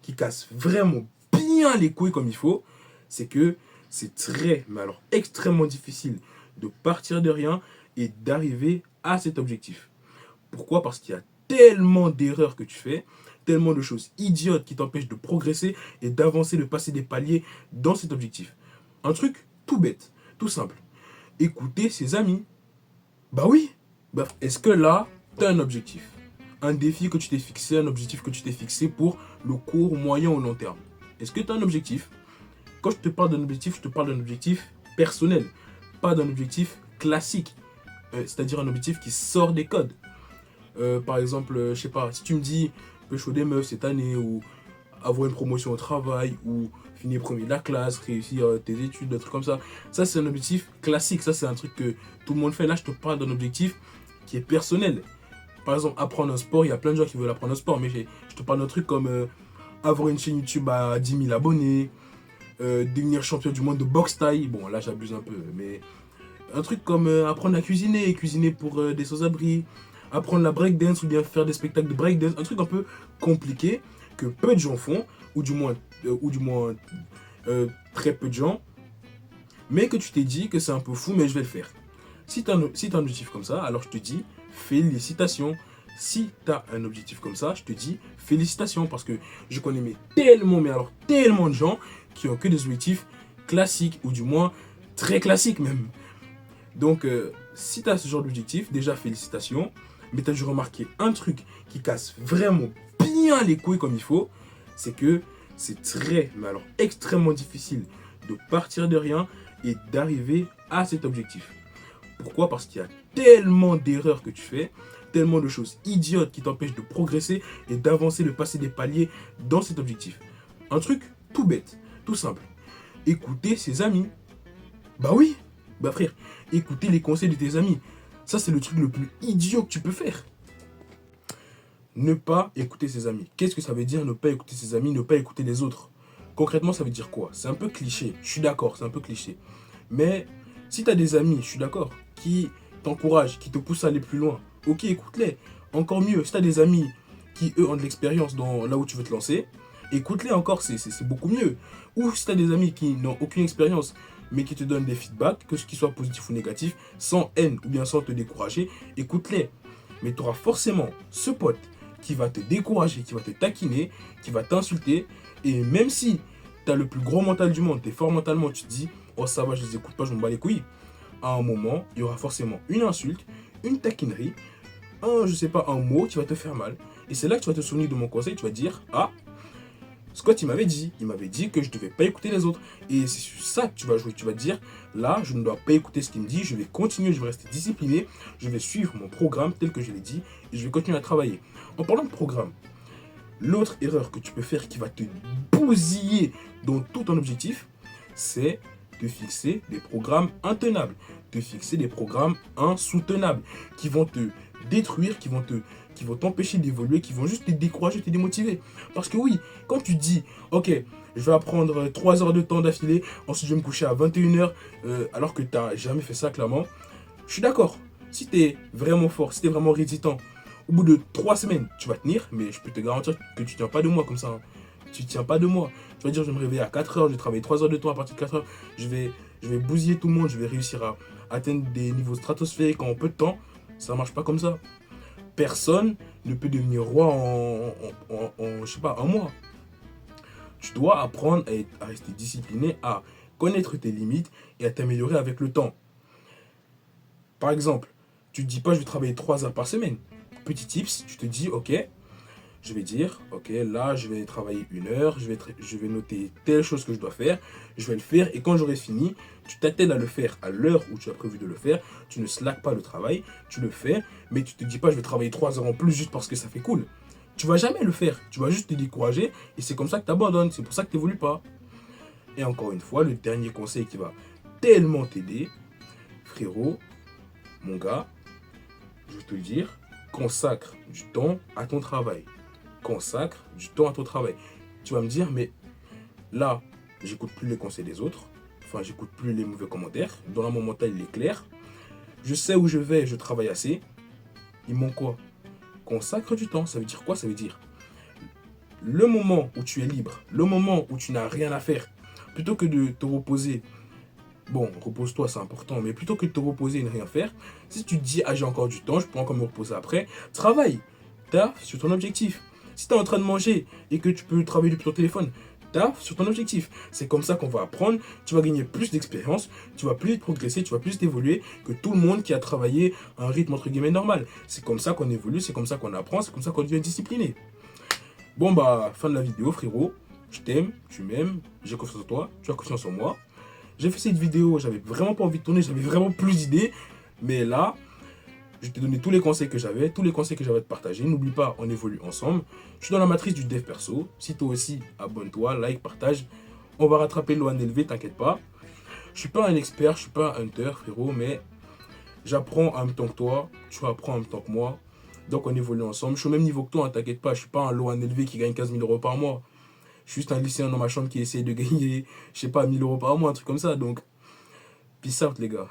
qui casse vraiment bien les couilles comme il faut, c'est que c'est très, mais alors extrêmement difficile de partir de rien et d'arriver à cet objectif. Pourquoi? Parce qu'il y a tellement d'erreurs que tu fais, tellement de choses idiotes qui t'empêchent de progresser et d'avancer, de passer des paliers dans cet objectif. Un truc tout bête, tout simple. Écouter ses amis. Bah oui. Bah, est-ce que là, tu as un objectif? Un défi que tu t'es fixé, un objectif que tu t'es fixé pour le court, moyen ou long terme. Est-ce que tu as un objectif? Quand je te parle d'un objectif, je te parle d'un objectif personnel, pas d'un objectif classique. C'est-à-dire un objectif qui sort des codes. Par exemple, je sais pas, si tu me dis pécho des meufs cette année, ou avoir une promotion au travail, ou finir premier de la classe, réussir tes études, des trucs comme ça c'est un objectif classique, ça c'est un truc que tout le monde fait. Là je te parle d'un objectif qui est personnel. Par exemple, apprendre un sport, il y a plein de gens qui veulent apprendre un sport, mais je te parle d'un truc comme avoir une chaîne YouTube à 10 000 abonnés, devenir champion du monde de boxe taille. Bon, là j'abuse un peu, mais un truc comme apprendre à cuisiner, cuisiner pour des sans-abri, apprendre la breakdance ou bien faire des spectacles de breakdance, un truc un peu compliqué que peu de gens font, ou du moins très peu de gens, mais que tu t'es dit que c'est un peu fou, mais je vais le faire. Si tu as un objectif comme ça, alors je te dis félicitations. Si tu as un objectif comme ça, je te dis félicitations, parce que je connais mais alors tellement de gens qui ont que des objectifs classiques, ou du moins très classiques même. Donc, si tu as ce genre d'objectif, déjà félicitations, mais tu as dû remarquer un truc qui casse vraiment bien les couilles comme il faut, c'est que c'est très, mais alors extrêmement difficile de partir de rien et d'arriver à cet objectif. Pourquoi? Parce qu'il y a tellement d'erreurs que tu fais, tellement de choses idiotes qui t'empêchent de progresser et d'avancer, de passer des paliers dans cet objectif. Un truc tout bête, tout simple. Écouter ses amis. Bah oui, bah frère, écouter les conseils de tes amis. Ça, c'est le truc le plus idiot que tu peux faire. Ne pas écouter ses amis. Qu'est-ce que ça veut dire ne pas écouter ses amis, ne pas écouter les autres? Concrètement, ça veut dire quoi? C'est un peu cliché, je suis d'accord, c'est un peu cliché. Mais si tu as des amis, je suis d'accord, qui t'encouragent, qui te poussent à aller plus loin, ok, écoute-les. Encore mieux, si tu as des amis qui, eux, ont de l'expérience dans là où tu veux te lancer, écoute-les encore, c'est beaucoup mieux. Ou si tu as des amis qui n'ont aucune expérience, mais qui te donnent des feedbacks, que ce qui soit positif ou négatif, sans haine ou bien sans te décourager, écoute-les. Mais tu auras forcément ce pote qui va te décourager, qui va te taquiner, qui va t'insulter. Et même si tu as le plus gros mental du monde, tu es fort mentalement, tu te dis, oh ça va, je les écoute pas, je m'en bats les couilles. À un moment, il y aura forcément une insulte, une taquinerie, je sais pas, un mot qui va te faire mal. Et c'est là que tu vas te souvenir de mon conseil, tu vas te dire, ah, Scott, il m'avait dit que je ne devais pas écouter les autres. Et c'est sur ça que tu vas jouer. Tu vas te dire, là, je ne dois pas écouter ce qu'il me dit, je vais continuer, je vais rester discipliné, je vais suivre mon programme tel que je l'ai dit, et je vais continuer à travailler. En parlant de programme, l'autre erreur que tu peux faire qui va te bousiller dans tout ton objectif, c'est de fixer des programmes intenables, de fixer des programmes insoutenables, qui vont te détruire, qui vont t'empêcher d'évoluer, qui vont juste te décourager, te démotiver. Parce que oui, quand tu dis, ok, je vais apprendre 3 heures de temps d'affilée, ensuite je vais me coucher à 21h, alors que tu n'as jamais fait ça, clairement, je suis d'accord. Si tu es vraiment fort, si tu es vraiment résistant, au bout de 3 semaines, tu vas tenir, mais je peux te garantir que tu tiens pas de moi comme ça. Hein. Tu tiens pas de moi. Tu vas dire, je vais me réveiller à 4 heures, je vais travailler 3 heures de temps à partir de 4 heures, je vais bousiller tout le monde, je vais réussir à atteindre des niveaux stratosphériques en peu de temps. Ça marche pas comme ça. Personne ne peut devenir roi je sais pas, un mois. Tu dois apprendre à rester discipliné, à connaître tes limites et à t'améliorer avec le temps. Par exemple, tu te dis pas je vais travailler 3 heures par semaine. Petit tips, tu te dis ok, je vais dire ok, là je vais travailler 1 heure, je vais noter telle chose que je dois faire, je vais le faire et quand j'aurai fini, tu t'attelles à le faire à l'heure où tu as prévu de le faire, tu ne slackes pas le travail, tu le fais, mais tu te dis pas je vais travailler 3 heures en plus juste parce que ça fait cool. Tu vas jamais le faire, tu vas juste te décourager et c'est comme ça que tu abandonnes, c'est pour ça que tu n'évolues pas. Et encore une fois, le dernier conseil qui va tellement t'aider, frérot, mon gars, je vais te le dire, consacre du temps à ton travail. Consacre du temps à ton travail. Tu vas me dire, mais là, j'écoute plus les conseils des autres. Enfin, j'écoute plus les mauvais commentaires. Dans mon mental, il est clair. Je sais où je vais, je travaille assez. Il manque quoi? Consacre du temps. Ça veut dire quoi? Ça veut dire Le moment où tu es libre, le moment où tu n'as rien à faire, plutôt que de te reposer, bon, repose-toi, c'est important, mais plutôt que de te reposer et ne rien faire, si tu te dis, ah, j'ai encore du temps, je peux encore me reposer après, travaille, taffe sur ton objectif. Si tu es en train de manger et que tu peux travailler depuis ton téléphone, taffe sur ton objectif. C'est comme ça qu'on va apprendre, tu vas gagner plus d'expérience, tu vas plus vite progresser, tu vas plus évoluer que tout le monde qui a travaillé à un rythme entre guillemets normal. C'est comme ça qu'on évolue, c'est comme ça qu'on apprend, c'est comme ça qu'on devient discipliné. Bon bah, fin de la vidéo frérot, je t'aime, tu m'aimes, j'ai confiance en toi, tu as confiance en moi. J'ai fait cette vidéo, j'avais vraiment pas envie de tourner, j'avais vraiment plus d'idées. Mais là, je t'ai donné tous les conseils que j'avais, tous les conseils que j'avais à te partager. N'oublie pas, on évolue ensemble. Je suis dans la matrice du dev perso. Si toi aussi, abonne-toi, like, partage. On va rattraper l'ONLV, t'inquiète pas. Je suis pas un expert, je suis pas un hunter, frérot, mais j'apprends en même temps que toi, tu apprends en même temps que moi. Donc on évolue ensemble. Je suis au même niveau que toi, hein, t'inquiète pas. Je suis pas un LONLV qui gagne 15 000 euros par mois. Je suis juste un lycéen dans ma chambre qui essaie de gagner, je sais pas, 1 000 euros par mois, un truc comme ça. Donc, peace out, les gars.